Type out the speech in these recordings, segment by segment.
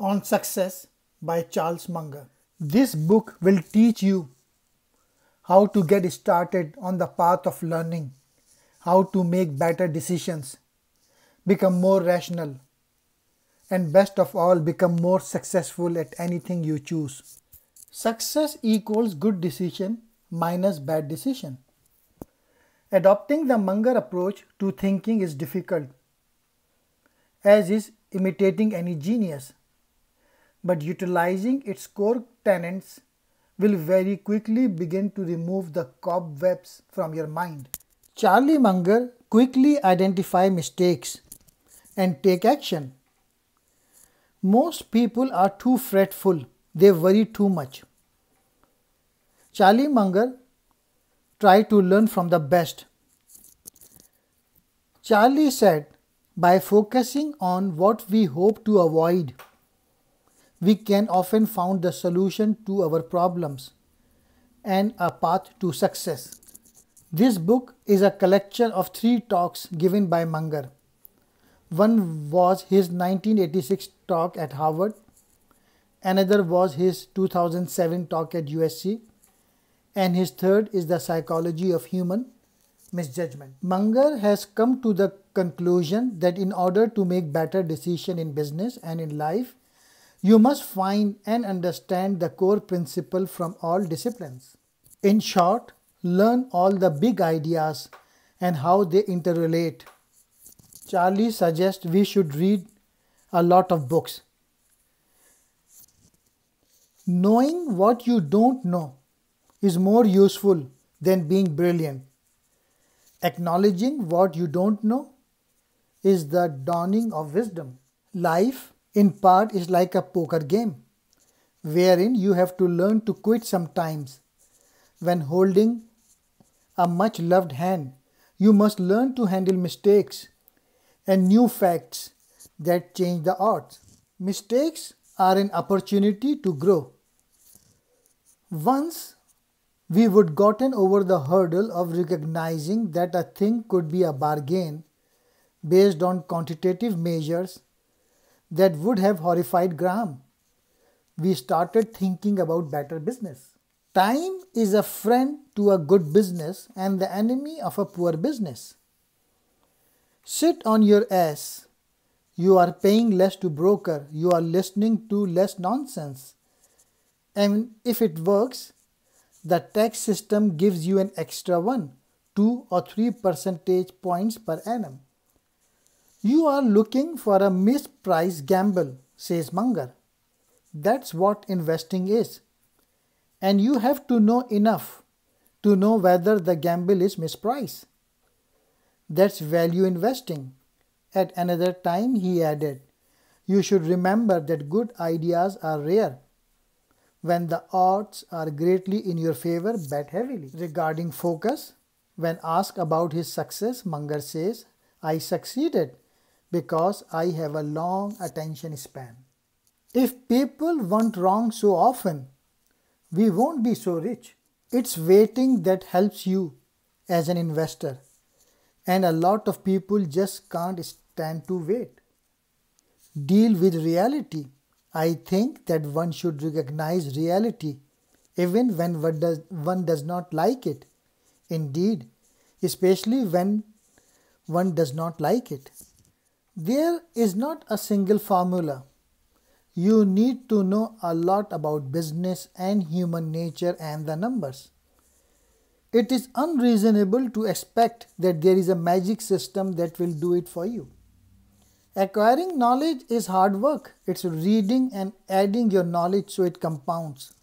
on Success by Charles Munger. This book will teach you how to get started on the path of learning, how to make better decisions, become more rational, and best of all, become more successful at anything you choose. Success equals good decision minus bad decision. Adopting the Munger approach to thinking is difficult, as is imitating any genius. But utilizing its core tenets will very quickly begin to remove the cobwebs from your mind. Charlie Munger quickly identify mistakes and take action. Most people are too fretful, they worry too much. Charlie Munger tried to learn from the best. Charlie said, by focusing on what we hope to avoid, we can often find the solution to our problems and a path to success. This book is a collection of 3 talks given by Munger. One was his 1986 talk at Harvard, another was his 2007 talk at USC, and his third is The Psychology of Human Misjudgment. Munger has come to the conclusion that in order to make better decisions in business and in life, you must find and understand the core principle from all disciplines. In short, learn all the big ideas and how they interrelate. Charlie suggests we should read a lot of books. Knowing what you don't know is more useful than being brilliant. Acknowledging what you don't know is the dawning of wisdom. Life, in part, is like a poker game, wherein you have to learn to quit sometimes. When holding a much loved hand, you must learn to handle mistakes and new facts that change the odds. Mistakes are an opportunity to grow. Once we would gotten over the hurdle of recognizing that a thing could be a bargain based on quantitative measures that would have horrified Graham, we started thinking about better business. Time is a friend to a good business and the enemy of a poor business. Sit on your ass. You are paying less to broker. You are listening to less nonsense. And if it works, the tax system gives you an extra 1, 2 or 3 percentage points per annum. You are looking for a mispriced gamble, says Munger. That's what investing is. And you have to know enough to know whether the gamble is mispriced. That's value investing. At another time, he added, you should remember that good ideas are rare. When the odds are greatly in your favor, bet heavily. Regarding focus, when asked about his success, Munger says, I succeeded because I have a long attention span. If people want wrong so often, we won't be so rich. It's waiting that helps you as an investor. And a lot of people just can't stand to wait. Deal with reality. I think that one should recognize reality even when one does not like it. Indeed, especially when one does not like it. There is not a single formula. You need to know a lot about business and human nature and the numbers. It is unreasonable to expect that there is a magic system that will do it for you. Acquiring knowledge is hard work. It's reading and adding your knowledge so it compounds.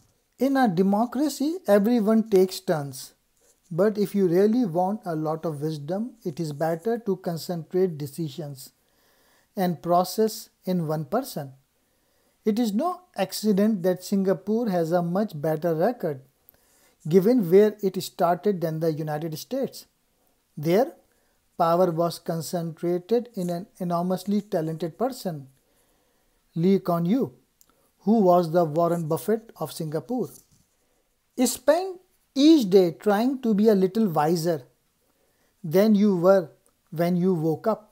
In a democracy, everyone takes turns. But if you really want a lot of wisdom, it is better to concentrate decisions and process in one person. It is no accident that Singapore has a much better record, given where it started, than the United States. There, power was concentrated in an enormously talented person, Lee Kuan Yew, who was the Warren Buffett of Singapore. Spend each day trying to be a little wiser than you were when you woke up.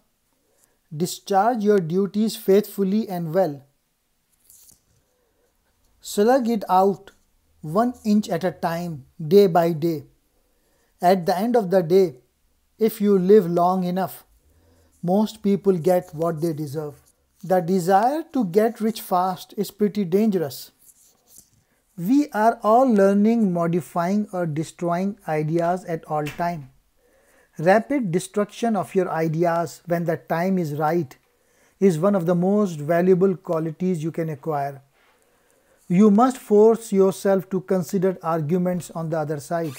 Discharge your duties faithfully and well. Slug it out 1 inch at a time, day by day. At the end of the day, if you live long enough, most people get what they deserve. The desire to get rich fast is pretty dangerous. We are all learning, modifying, or destroying ideas at all time. Rapid destruction of your ideas when the time is right is one of the most valuable qualities you can acquire. You must force yourself to consider arguments on the other side.